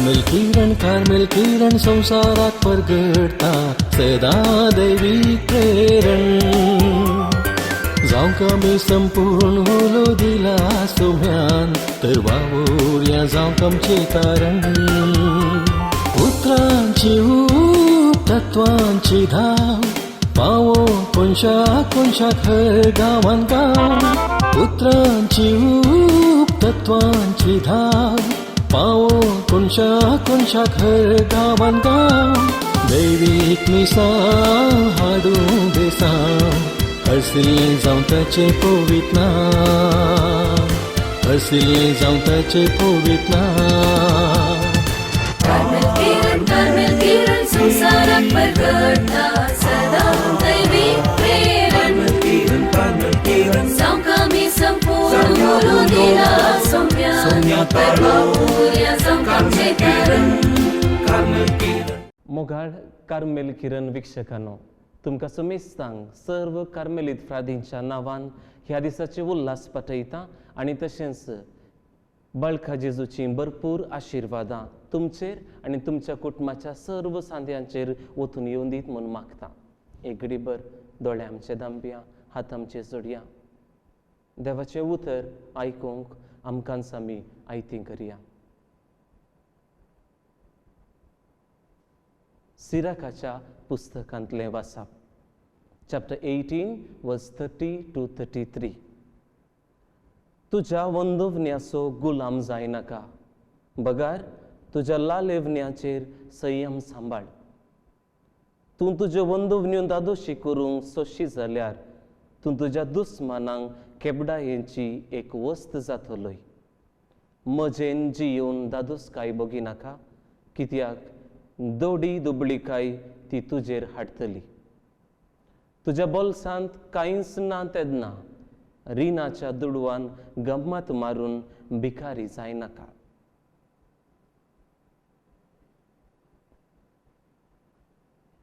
Carmel किरण संसारात परगडता सदा दैविक प्रेरण जावंक आमी संपूर्ण होलो दिला सोम्यान तर वावुरया जावंक आमचें कारण उतरांची ऊब तत्वांची धाव पावो कोणशा खर गांवान गांव उतरांची ऊब तत्वांची धाव पावो कोणशा खर गांवान गांव दैवीक मिसां हाडूं बेसांव हरसिल्लें जावं ताचें पवित्र नांव हरसिल्लें जावं ताचें पवित्र नांव कार्मेल किरण संसाराक परगडता सदा दैवीक प्रेरण जावंक आमी संपूर्ण होलो दिला सोम्यान तर वावुरया जावंक आमचें कारण मोगाळ कार्मेल किरण वीक्षकांनो तुमकां समेस्तांक सर्व कार्मेलीत फ्रादींच्या नांवान ह्या दिसाचे उल्हास पाठयता आनी तशेंच बाळका जेजूची भरपूर आशिर्वादां तुमचेर आनी तुमच्या कुटुंबाच्या सर्व सांद्यांचेर वचून येवन दीत म्हूण मागता. एक घडीभर दोळे आमचे धांबया, हात आमचे जोडया. देवाचें उतर आयकूंक आमकांच आमी आयती करया. सिराकाच्या पुस्तकांतलें वाचप चॅप्टर 18 वर्स 30 to 33. तुज्या वंदवण्याचो गुलाम जायनाका बगार तुज्या लालेवण्याचेर संयम सांबाळ. तूं तुज्यो वंदवण्यो दादोशी करूंक सोशी जाल्यार तूं तुज्या दुस्मानांक केबडायेची एक वस्त जातलोय. म्हजेन जियोन दादोसकाय बगिनाका कित्याक दोडी दुबळीकाय ती तुजेर हाडटली. तुज्या बोल्सांत कांयच ना तेदना रिणाच्या दुडवान गम्मत मारून भिकारी जायनाका.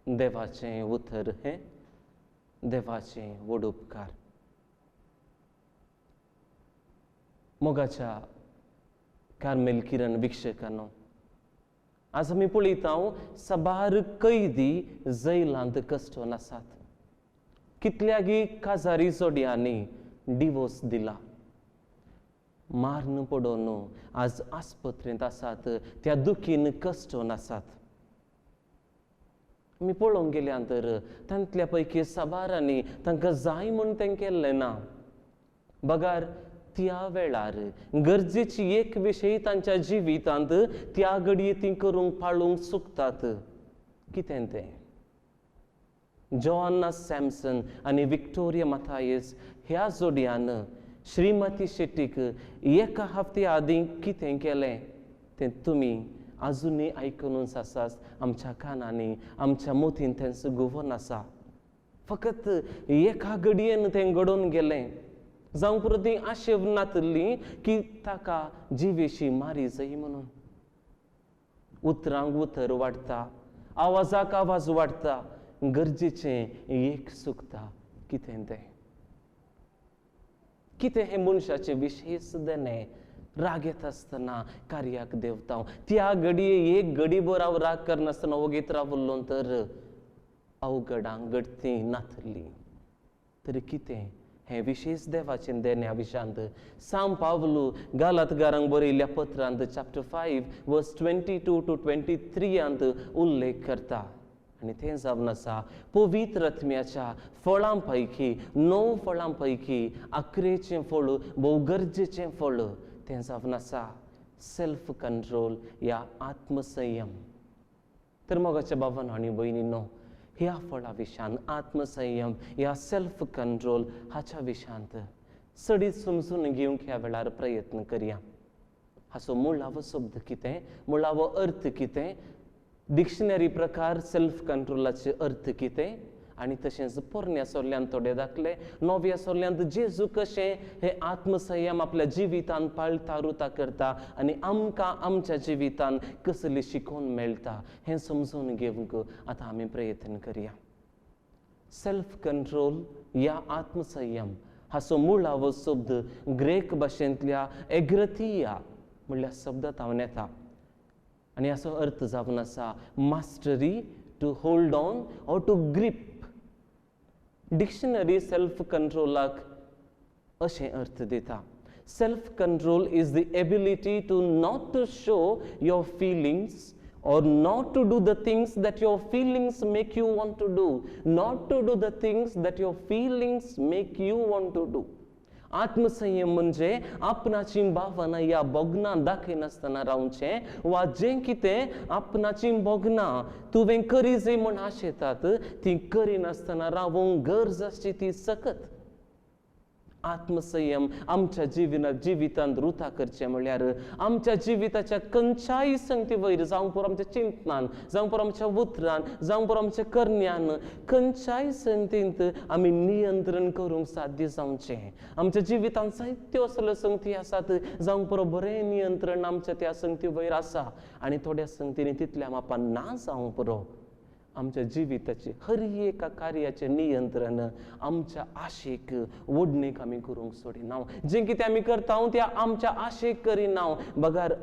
देवाचें उतर हें देवाचें व्हड उपकार. मोगाच्या कार्मेल किरण वीक्षकांनो आज आमी पळयता साबार कैदी जैलांत कश्टोन आसात. कितल्यागी काजारी जोड्यांनी डिवोर्स दिला. मारून पडोन आज आस्पत्रेंत आसात त्या दुखीन कश्टोन आसात. आमी पळोवंक गेल्यानंतर तांतल्या पैकी साबारांनी तांकां जाय म्हूण तें केल्लें ना. बगार त्या वेळार गरजेची एक विशय तांच्या जिवितांत त्या घडये ती करूंक पाळूंक चुकतात. कितें तें जॉन्ना सॅमसन आनी विक्टोरिया माथायस ह्या जोडयान श्रीमती शेट्टीक एका हफ्ते आदीं कितें केलें तें तुमी अजुनूय आयकूनच आसात. आमच्या कानांनी आमच्या मोतीन तेंचो गुवोन आसा. फकत एका घडयेन तें घडोवन गेलें. जावं पुरो ती आशेव नातली की ताका जिवेशी मारी जायी म्हणून. उतरांक उतर वाडटा, आवाजाक आवाज वाडटा, गरजेचें एक चुकता. कितें तें कितें हें मनशाचें विशेष देणें. राग येता आसतना कार्याक देवता त्या घडये एक घडीभर हांव राग करनासतना वगेत रावल्लो तर अवघडांक घडती नातली. तरी कितें हें विशेष देवाचें देण्या विशांत सांब पावलू गालातकारांक बरयल्ल्या पत्रांत चॅप्टर 5 वर्स 22 to 23 उल्लेख करता. आनी तें जावन आसा पवित्र आत्म्याच्या फळां पैकी 9 फळां पैकी 11चें फळ भोव गरजेचें फळ तें जावन आसा सेल्फ कंट्रोल या आत्मसंयम. तर मोगाच्या भावांनो आनी भयणींनो ह्या फळा विशांत आत्मसंयम या सेल्फ कंट्रोल हाच्या विशांत सडीत समजून घेवंक ह्या वेळार प्रयत्न करया. हाचो मुळावो शब्द कितें, मुळावो अर्थ कितें, डिक्शनरी प्रकार सेल्फ कंट्रोलाचे अर्थ कितें आनी तशेंच पोरण्या सोर्ल्यान थोडे दाखले. नव्या सोर्ल्यांत जेजू कशें हे आत्मसंयम आपल्या जिवितांत पाळता रुता करता आनी आमकां आमच्या जिवितांत कसली शिकोवन मेळटा हें समजून घेवंक आतां आमी प्रयत्न करया. सेल्फ कंट्रोल या आत्मसंयम हाचो मुळावो शब्द ग्रेक भाशेंतल्या एग्रथिया म्हणल्यार शब्दांत हांव येता. आनी हाचो अर्थ जावन आसा mastery, to hold on or to grip. Dictionary self कंट्रोलाक अशें अर्थ दिता. Self control is the ability to not to show your feelings or not to do the things that your feelings make you want to do, not to do the things that your feelings make you want to do. आत्मसंयम म्हणजे आपणाची भावना या बोगना दाखयनासतना रावचें वा जें कितें आपणाची बोगना तुवें करी जे म्हण आशेतात ती करिनासतना रावूंक गरज आसची ती सकत. आत्मसंयम आमच्या जिवितांत रुथा करचें म्हणल्यार आमच्या जिविताच्या खंयच्याय संगती वयर जावं पुरो आमच्या चिंतनान, जावं पुरो आमच्या उतरान, जावं पुरो आमच्या करण्यान खंयच्याय संगतींत आमी नियंत्रण करूंक साध्य जावचें. आमच्या जिवितांत जायत्यो असल्यो संगती आसात जावं पुरो बरें नियंत्रण आमच्या त्या संगती वयर आसा आनी थोड्या संगतींनी तितल्या मापान ना जावं पुरो. आमच्या जिविताचे हर एका कार्याचे नियंत्रण आमच्या आशेक ओडणेक आमी करूंक सोडिना. जें कितें आमी करता त्या आमच्या आशेक करिना, बगार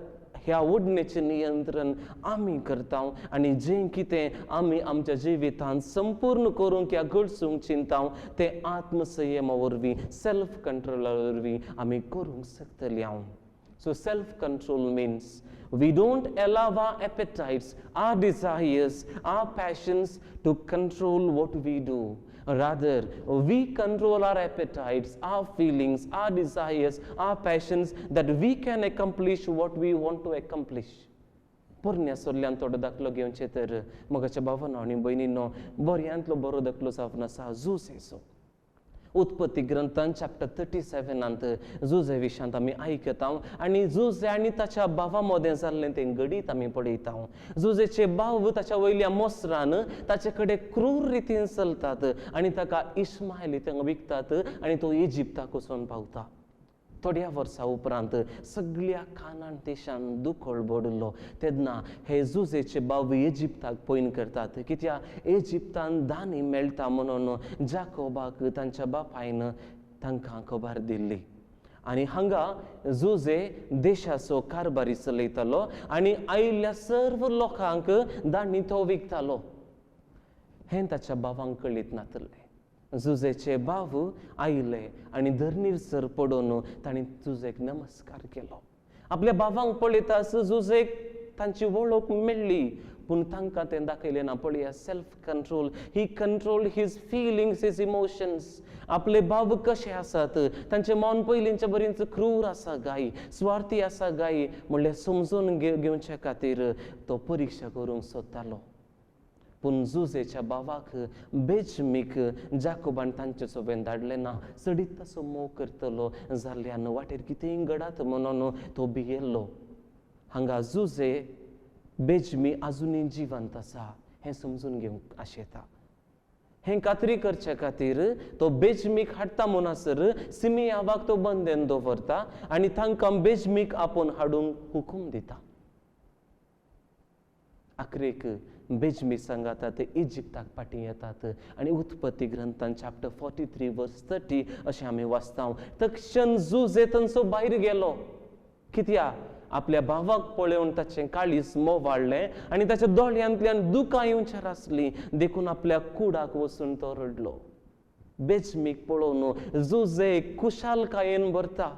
ह्या ओडणेचें नियंत्रण आमी करता आनी जें कितें आमी आमच्या जिवितांत संपूर्ण करूंक या घडसूंक चिंता तें आत्मसंयमा वरवीं, सेल्फ कंट्रोला वरवीं आमी करूंक शकतलीं. So self-control means we don't allow our appetites, our desires, our passions to control what we do. Rather, we control our appetites, our feelings, our desires, our passions, that we can accomplish what we want to accomplish. पोरण्या सोल्ल्यान थोडो दाखलो घेवचें तर मोगाच्या भावांनो आनी भयणींनो बऱ्यांतलो बरो दाखलो जावन आसा जुजेचो. उत्पत्ती ग्रंथान चॅप्टर 37 जुजे विशयांत आमी आयकता आनी जुजे आनी ताच्या भावा मदें जाल्लें तें घडीत आमी पळयता. जुजेचे भाव ताच्या वयल्या मोसरान ताचे कडेन क्रूर रितीन चलतात आनी ताका इश्माएल थंय विकतात आनी तो इजिप्ताक वचून पावता. थोड्या वर्सां उपरांत सगळ्या कानान देशान दुखळ बडलो तेन्ना हे जुजेचे भाव इजिप्ताक पयन करतात. कित्याक इजिप्तान दानी मेळटा म्हणून जाकोबाक तांच्या बापायन तांकां खबर दिल्ली आनी हांगा जुजे देशाचो कारबारी चलयतालो आनी आयिल्ल्या सर्व लोकांक दानी तो विकतालो. हें ताच्या भावांक कळीत नासलें. जुजेचे भाव आयले आनी धरणीर पडून तांणी जुजेक नमस्कार केलो. आपल्या भावांक पळयतास जुजेक तांची वळख मेळ्ळी पूण तांकां तें दाखयलें ना. पळया self control. He control his feelings, his emotions. आपले भाव कशे आसात, तांचे मन पयलींच्या बरींच क्रूर आसा गाय, स्वार्थी आसा गाय म्हणल्यार समजून घेवचे खातीर तो परीक्षा करूंक सोदतालो. पूण जुजेच्या भावाक बेजमीक जाकोबान तांचे सोबेन धाडलें ना. सडीत ताचो मोग करतलो जाल्ल्यान वाटेर कितेंय घडात म्हणून तो भियेल्लो. हांगा जुजे बेजमी आजुनूय जिवंत आसा हें समजून घेवंक आशेता. हें खात्री करचे खातीर तो बेजमीक हाडटा म्हणसर सिमियावाक तो बंदेन दवरता आनी तांकां बेजमीक आपोवन हाडूंक हुकूम दिता. आखरेक बेजमी सांगाता ते इजिप्ताक पाटी येतात आनी उत्पत्ती ग्रंथान चॅप्टर 43 वर्स 30 अशें आमी वाचता. तक्षण जुजे थंयसो भायर गेलो. कित्याक आपल्या भावाक पळोवन ताचें काळीज मोवाळ्ळें आनी ताच्या दोळ्यांतल्यान दुकां येवचार आसलीं देखून आपल्या कुडाक वचून तो रडलो. बेजमीक पळोवन जुजे कुशालकायेन भरता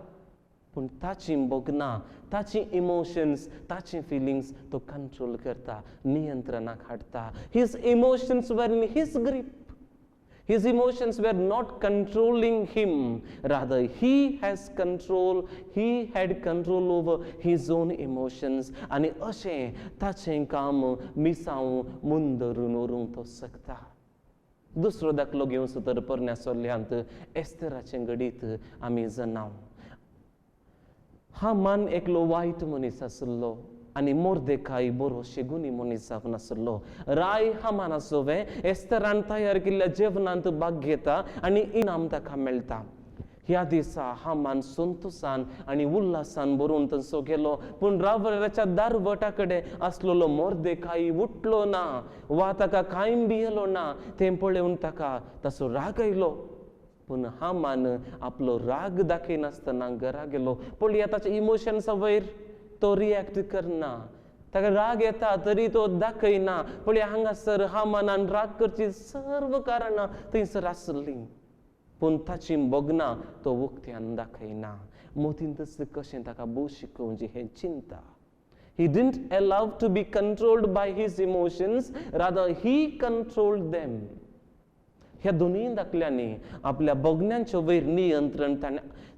पूण ताची बोगना, ताची इमोशन्स, ताची फिलिंग्स तो कंट्रोल करता, नियंत्रणाक हाडता. His emotions were in his grip. His emotions were not controlling him. Rather, he had control over his own emotions. आनी अशें ताचें काम मिसांव मुंदरून व्हरूंक तो शकता. दुसरो दाखलो घेवन सुद्दां पोरण्या सोल्ल्यांत एस्तेराचें घडीत आमी जनाव. हामान एकलो वायट मनीस आसलो आनी मोर्देकाय बरो शेगुनी मनीस जावन आसलो. राय हामानाचोवें एस्तेरान तयार केल्ल्या जेवणांत भाग घेता आनी इनाम ताका मेळटा. ह्या दिसा हामान संतोषान आनी उल्हासान भरून थंयसो गेलो पूण रावराच्या दारवटा कडेन आसलेलो मोर्देकाय उठलो ना वा ताका कांय भियेलो ना. तें पळोवन ताका ताचो राग आयलो पूण हामान आपलो राग दाखयनासतना घरा गेलो. पळया ताच्या इमोशन्सा वयर तो रिएक्ट करना. ताका राग येता तरी तो दाखयना. पळय हांगासर हामानान राग करची सर्व कारणां थंयसर आसली, पूण ताची बगना तो उक्त्यान दाखयना. मोतीन तसलें कशें ताका भोव शिकोवची हें चिंता. He didn't allow to be controlled by his emotions, rather he controlled them. ह्या दोन्ही दाखल्यांनी आपल्या बगण्यांच्या वयर नियंत्रण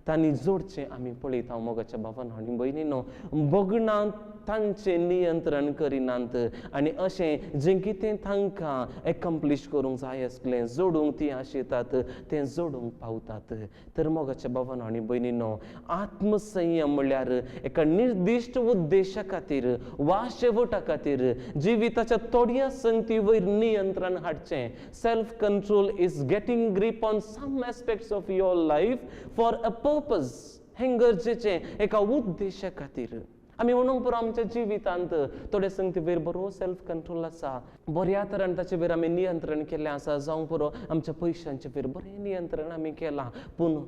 तांणी जोडचें आमी पळयता. मोगाच्या भावांनो आनी भयणींनो, बगणां तांचें नियंत्रण करिनात आनी अशें जें कितें तांकां एकम्प्लीश करूंक जाय आसलें, जोडूंक ती आशेतात तें जोडूंक पावतात. तर मोगाच्या भावांनो आनी भयणींनो, आत्मसंयम म्हळ्यार एका निर्दिश्ट उद्देशा खातीर वा शेवटा खातीर जिविताच्या थोड्या संगती वयर नियंत्रण हाडचें. Self control is getting grip on some aspects of your life for a purpose. हें गरजेचें एका उद्देशा खातीर. आमी म्हणूंक पुरो आमच्या जिवितांत थोडे संगती वयर बरो सेल्फ कंट्रोल आसा, बऱ्या तरेन ताचे वयर आमी नियंत्रण केल्लें आसा. जावं पुरो आमच्या पयशांचे वयर बरें नियंत्रण आमी केलां, पूण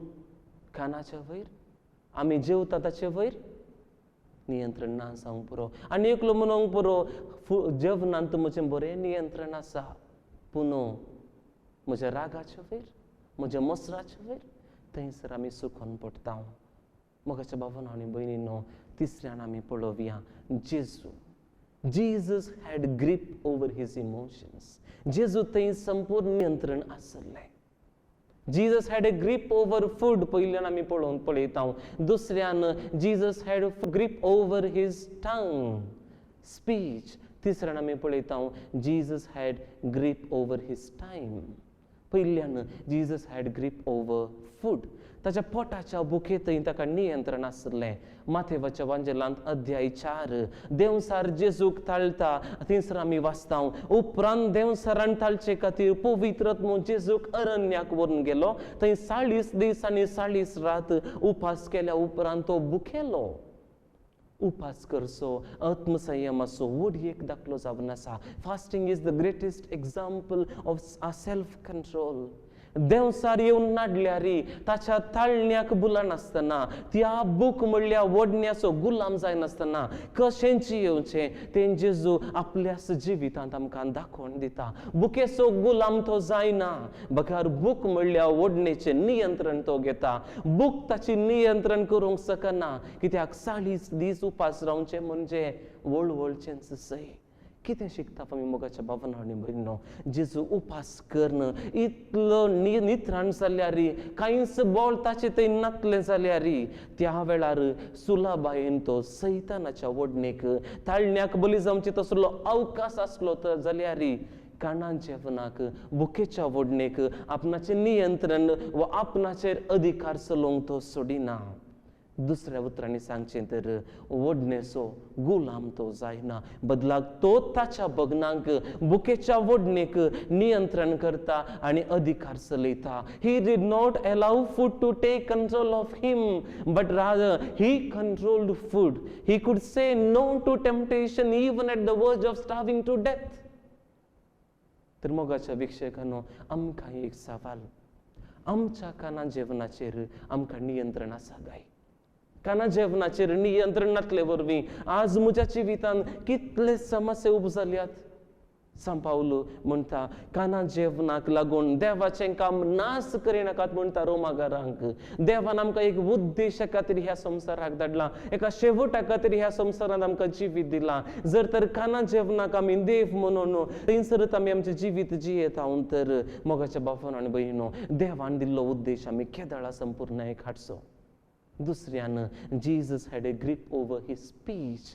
कानाच्या वयर आमी जेवता ताचे वयर नियंत्रण ना जावंक पुरो. आनी एकलो म्हणूंक पुरो जेवणांत म्हजें बरें नियंत्रण आसा, पूण म्हज्या रागाच्या वयर, म्हज्या मसराच्या वयर थंयसर आमी सुखोन पडटा. मोगाच्या भावांनो आनी भयणींनो, तिसऱ्यान आमी पळोवया जेजू. Jesus had grip over his emotions. जेजू थंय संपूर्ण नियंत्रण आसलें. Jesus had a grip over food. पयल्यान आमी पळयता. दुसऱ्यान Jesus had grip over his tongue, speech. तिसऱ्यान आमी पळयता Jesus had grip over his time. पयल्यान Jesus had grip over food. ताच्या पोटाच्या भुकेंतय ताका नियंत्रण आसलें. माथेवाच्या वांजेलांत अध्याय 4 देंवसार जेजूक ताळटा. थंयसर आमी वाचता, उपरांत देंवसारान ताळचे खातीर पवित्रात्मो जेजूक अरण्याक व्हरून गेलो. थंय 40 दीस आनी 40 रात उपास केल्या उपरांत तो भुकेलो. उपास करचो, आत्मसंयमाचो वडी एक दाखलो जावन आसा. Fasting is the greatest example of a self control. देंवसार येवन नाडल्यार ताच्या ताळण्याक बुला नासतना, त्या बूक म्हणल्या वडण्याचो गुलाम जायनासतना कशेंची येवचें तें जेजू आपल्याच जिवितांत आमकां दाखोवन दिता. बुकेचो गुलाम तो जायना, बकार बूक म्हणल्या वडणेचें नियंत्रण तो घेता. बूक ताची नियंत्रण करूंक शकना, कित्याक 40 दीस उपास रावचें म्हणजे वळवळचेंच सय. कितें शिकता आमी मोगाच्या भावांनो आनी भयणींनो, जेजू उपास करन इतलो नित्राण जाल्यार, कांयच बोल ताचे थंय नातलें जाल्यार, त्या वेळार सुलाबायेन तो सैतानाच्या वडणेक ताळण्याक बली जावची तसलो अवकाश आसलो जाल्यार काना जेवणाक बुकेच्या वडणेक आपणाचें नियंत्रण वा आपणाचेर अधिकार चलोवंक तो सोडिना. दुसऱ्या उतरांनी सांगचें तर वडणेचो गुलाम तो जायना, बदलाक तो ताच्या भगनांक बुकेच्या वडणेक नियंत्रण करता आनी अधिकार चलयता. ही did not allow food to take control of him, but rather he controlled food. He could say no to temptation even at the verge of starving to death. तर मोगाच्या वीक्षकांनो, आमकां एक सवाल, आमच्या काना जेवणाचेर आमकां नियंत्रण आसा काय? काना जेवणाचेर नियंत्रण नासले वरवीं आज म्हज्या जिवितांत कितले समस्या उपजाल्यात. सांत पावलो म्हणटा, काना जेवणाक लागून देवाचें काम नाश करिनाकात म्हणटा रोमाकारांक. देवान आमकां एक उद्देशा खातीर ह्या संवसाराक धाडला, एका शेवटा खातीर ह्या संवसारांत आमकां जिवीत दिलां. जर तर काना जेवणाक आमी देव म्हणून थंयसरच आमी आमचें जिवीत जियेता तर मोगाच्या बापानो आनी भयणीनो, देवान दिल्लो उद्देश आमी केदाळा संपूर्ण एक हाडचो. दुसऱ्यान Jesus had a grip over his speech.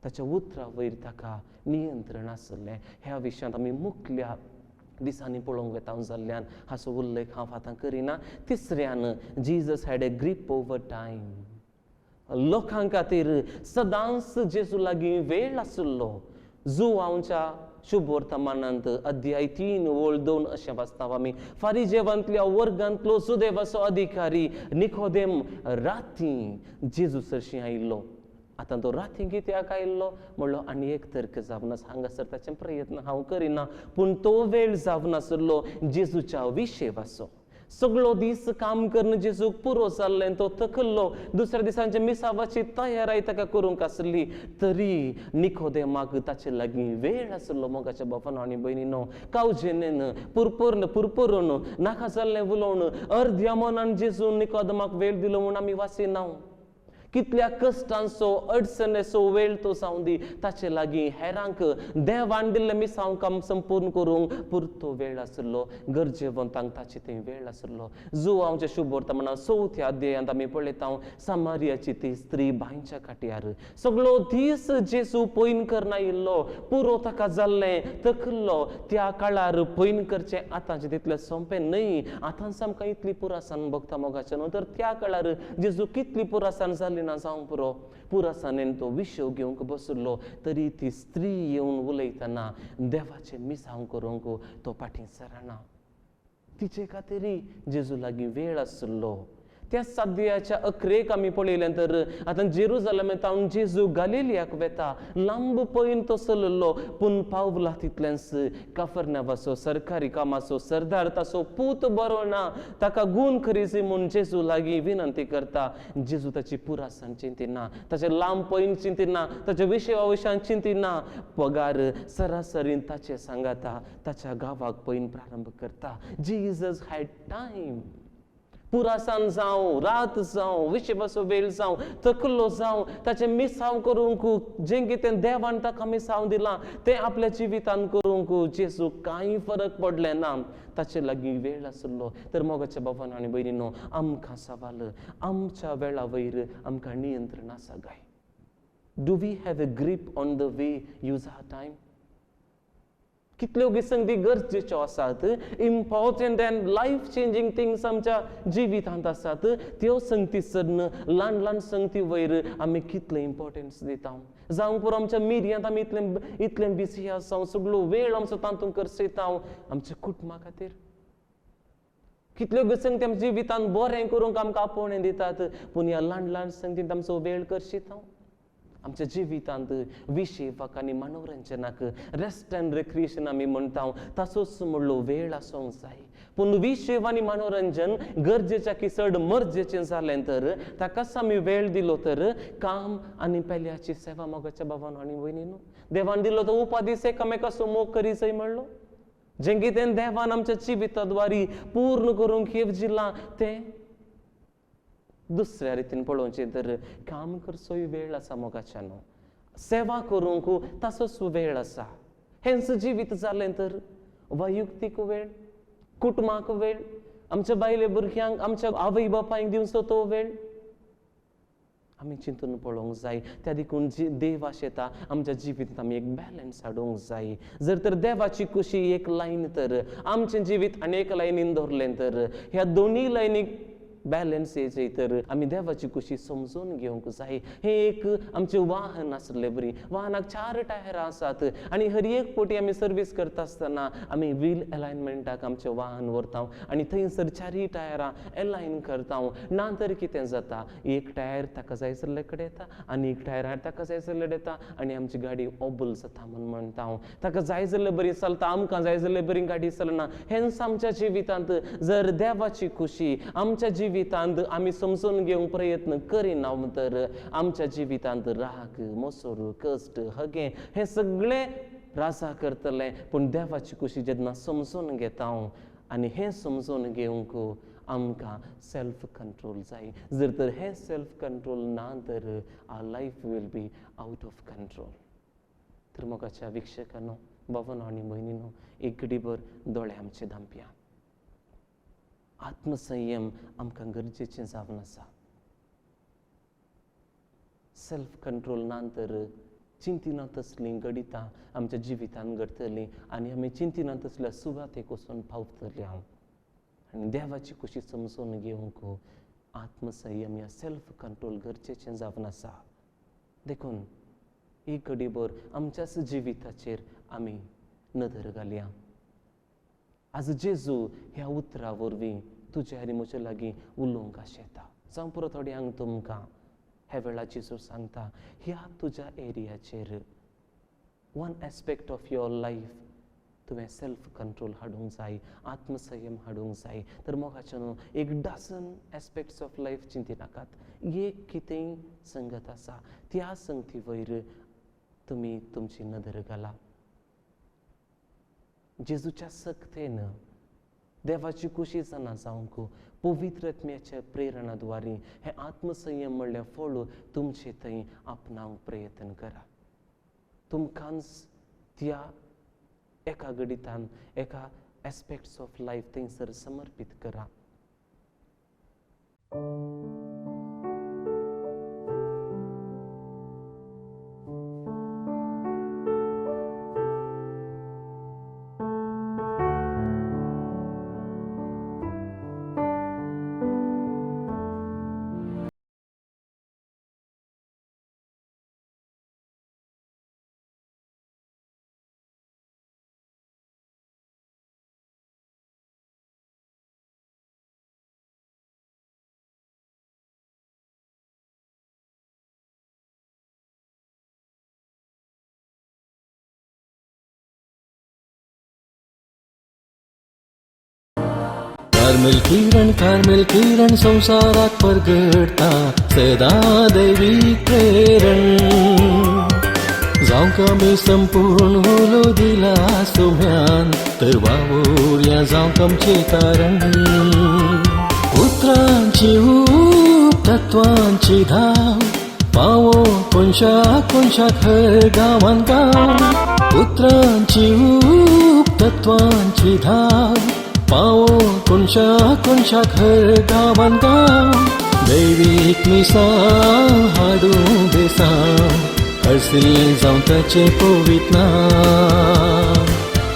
ताच्या उतरा वयर ताका नियंत्रण आसलें. ह्या विशयांत आमी मुखल्या दिसांनी पळोवंक येता जाल्ल्यान हाचो उल्लेख हांव आतां करिना. तिसऱ्यान Jesus had a grip over time. लोकां खातीर सदांच जेजू लागीं वेळ आसलो. जुवांच्या शुभ वर्तमानांत अध्याय 3 ओळ 2 अशें वाचता आमी. फारिजेवांतल्या वर्गांतलो सुदैवाचो अधिकारी निकोदेम राती जेजू सरशी आयिल्लो. आतां तो राती कित्याक आयिल्लो म्हणलो आनी एक तर्क जावनास. हांगासर ताचे प्रयत्न हांव करिना, पूण तो वेळ जावनासलो जेजूच्या विशेवाचो. सगळो दीस काम करणं जेजूक पुरो जाल्लें तो थकल्लो दुसऱ्या दिसांच्या मिसावाची तयारी ताका करूंक आसली तरी निकोदेमाक ताचे लागीं वेळ आसलो मोगाच्या बापानो आनी भयणीनो कावजेनेन पुरपुरून नाका जाल्लें उलोवन अर्द्या मनान जेजू निकोदेमाक वेळ दिलो म्हूण आमी वाचिना कितल्या कश्टांचो अडचणेचो वेळ तो जावं दी ताचे लागीं हेरांक देवान दिल्लें मिसांव काम संपूर्ण करूंक पुरतो वेळ आसलो गरजेवंतांक ताची थंय वेळ आसलो जो आमच्या शुभ वर्तमानांत 4थ्या अध्यायांत आमी पळयता सामारियाची ती स्त्री बांयच्या काट्यार सगळो दीस जेजू पैन करना आयिल्लो पुरो ताका जाल्लें थकल्लो त्या काळार पैन करचें आतांचें तितलें सोंपें न्हय आतां आमकां इतली पुरासाण भोगता मोगाचें न्हू तर त्या काळार जेजू कितली पुरासाण जाल्ली ना जावं पुरो पुरासाणेन तो विशव घेवंक बसलो तरी ती स्त्री येवन उलयतना देवाचें मिसांव करूंक तो फाटीं सरना तिचे खातीर जेजू लागीं वेळ आसलो त्या साद्याच्या अखरेक आमी पळयलें तर आतां जेरुजालेमांतल्यान जेजू गलिलियाक वेता लांब पयन तो चललो पूण पावला तितलेंच कफरनावाचो सरकारी कामाचो सरदार ताचो पूत बरो ना ताका गूण खरीजी म्हूण जेजू लागीं विनंती करता जेजू ताची पुरासाण चिंतिना ताचें लांब पयन चिंतिना ताच्या विशयाविशयान चिंतिना पगार सरासरीन ताचे सांगाता ताच्या गांवाक पयन प्रारंभ करता जीजस हॅड टायम पुरासाण जावं रात जावं विशेवाचो वेळ जावं थकलो जावं ताचें मिसांव करूंक जें कितें देवान ताका मिसांव दिलां तें आपल्या जिवितान करूंक जेजू कांय फरक पडलें ना ताचे लागीं वेळ आसलो तर मोगाच्या बाबानो आनी भयणीनो आमकां सवाल आमच्या वेळा वयर आमकां नियंत्रण आसा काय do we have a grip on the way use our time कितल्यो संगती गरजेच्यो आसात important and life changing things आमच्या जिवितांत आसात त्यो संगती सदन ल्हान संगती वयर आमी कितलें इम्पॉर्टन्स दिता जावं पुरो आमच्या मिडियांत आमी इतलें बिजी आसा सगळो वेळ आमचो तातूंत खर्चयता आमच्या कुटुंबा खातीर कितल्यो संगती आमच्या जिवितांत बरें करूंक आमकां आपोवणें दितात पूण ह्या ल्हान संगतींत आमचो वेळ खर्चयता आमच्या जिवितांत विशेवाक आनी मनोरंजनाक रेस्ट अँड रिक्रिएशन आमी म्हणटा ताचोच म्हणलो वेळ आसूंक जाय पूण विशेव आनी मनोरंजन गरजेच्या की चड मर्जेचें जालें तर ताकाच आमी वेळ दिलो तर काम आनी पेल्याची सेवा मोगाच्या बाबानो आनी भयणीनो देवान दिलो तो उपादीस एकामेकाचो मोग करी जंय म्हणलो जें कितें देवान आमच्या जिविता द्वारी पूर्ण करूंक येवजिलां तें दुसऱ्या रितीन पळोवचें तर काम करचोय वेळ आसा मोगाच्यानो सेवा करूंक ताचोच वेळ आसा हेंच जिवीत जालें तर वैयक्तीक वेळ कुटुंबाक वेळ आमच्या बायले भुरग्यांक आमच्या आवय बापायक दिवचो तो वेळ आमी चिंतून पळोवंक जाय त्या देखून देव आशेता आमच्या जिवितांत आमी एक बॅलन्स हाडूंक जाय जर तर देवाची खुशी एक लायन तर आमचें जिवीत आनी लायनीन दवरलें तर ह्या दोनी लायनीक बॅलन्स येयचे तर आमी देवाची खुशी समजून घेवंक जाय हे एक आमचें वाहन आसलें बरी वाहनाक 4 टायरां आसात आनी हर एक फावटी आमी सर्वीस करता आसतना आमी व्हील अलायनमेंटाक आमचें वाहन व्हरता आनी थंयसर 4 टायरां अलायन करता ना तर कितें जाता एक टायर ताका जाय जाल्ले कडेन येता आनी एक टायर ताका जाय जाल्ले येता आनी आमची गाडी ओबल जाता म्हूण म्हणटा ताका जाय जाल्ले बरी चलता आमकां जाय जाल्ले बरी गाडी चलना हेंच आमच्या जिवितांत जर देवाची खुशी आमच्या जिवितांत आमी समजून घेवंक प्रयत्न करिना तर आमच्या जिवितांत राग मोसोर कश्ट हगे हे सगळे रासा करतले पूण देवाची खुशी जेन्ना समजून घेता आनी हे समजून घेवंक आमकां सेल्फ कंट्रोल जाय जर तर हे सेल्फ कंट्रोल ना तर our life will be out of control तर मोगाच्या विक्षकांनो बाबांनो आनी भयणींनो एक घडीभर दोळे आमचे धांपया आत्मसंयम आमकां गरजेचें जावन आसा सेल्फ कंट्रोल ना तर चिंतिना तसलीं गडितां आमच्या जिवितांत घडटलीं आनी आमी चिंतिना तसल्या सुवातेक वचून पावतलीं आनी देवाची खुशी समजून घेवंक आत्मसंयम या सेल्फ कंट्रोल गरजेचें जावन आसा देखून एक घडीभर आमच्याच जिविताचेर आमी नदर घालया आज जेजू ह्या उतरा वरवीं तुज्या आनी म्हज्या लागीं उलोवंक आशेता जावं पुरो थोड्यांक तुमकां हे वेळार जेजू सांगता ह्या तुज्या एरियाचेर one aspect of your life तुवें सेल्फ कंट्रोल हाडूंक जाय, आत्मसंयम हाडूंक जाय. तर मोगाचे न्हू, एक डझन एस्पेक्ट्स ऑफ लायफ चिंती नाकात. एक कितेंय संगत आसा, त्या संगती वयर तुमी तुमची नदर घाला. जेजूच्या सक्तेन देवाची कुशी जाणा जावंक पवित्र आत्म्याच्या प्रेरणाद्वारे हे आत्मसंयम म्हणलें फळ तुमचे थंय आपणावंक प्रयत्न करा. तुमकांच त्या एका घडीतान एका एस्पेक्ट्स ऑफ लायफ थंयसर समर्पीत करा. कार्मेल किरण संसारात परगडता सदा दैवीक प्रेरण. जावंक आमी संपूर्ण उलो दिला सोम्यान, तर वावुरया जावंक आमचे कारण. उतरांची ऊब तत्वांची धाव पावो कोणशाक हर गांवान गांव. उतरांची ऊब तत्वांची धाव पावो कोणशाक हर गांवान गांव. दैवीक मिसां हाडूं बेसांव, हरसिल्लें जावं ताचें पवित्र नांव.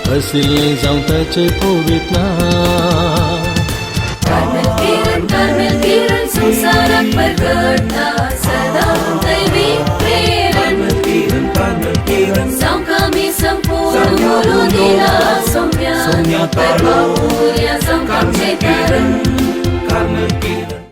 हरसिल्लें जावं ताचें पवित्र नांव. कार्मेल किरण संसाराक परगडता सदा दैवीक प्रेरण. जावंक आमी संपूर्ण उलो दिला सोम्या, तर वावुरया जावंक आमचे कारण.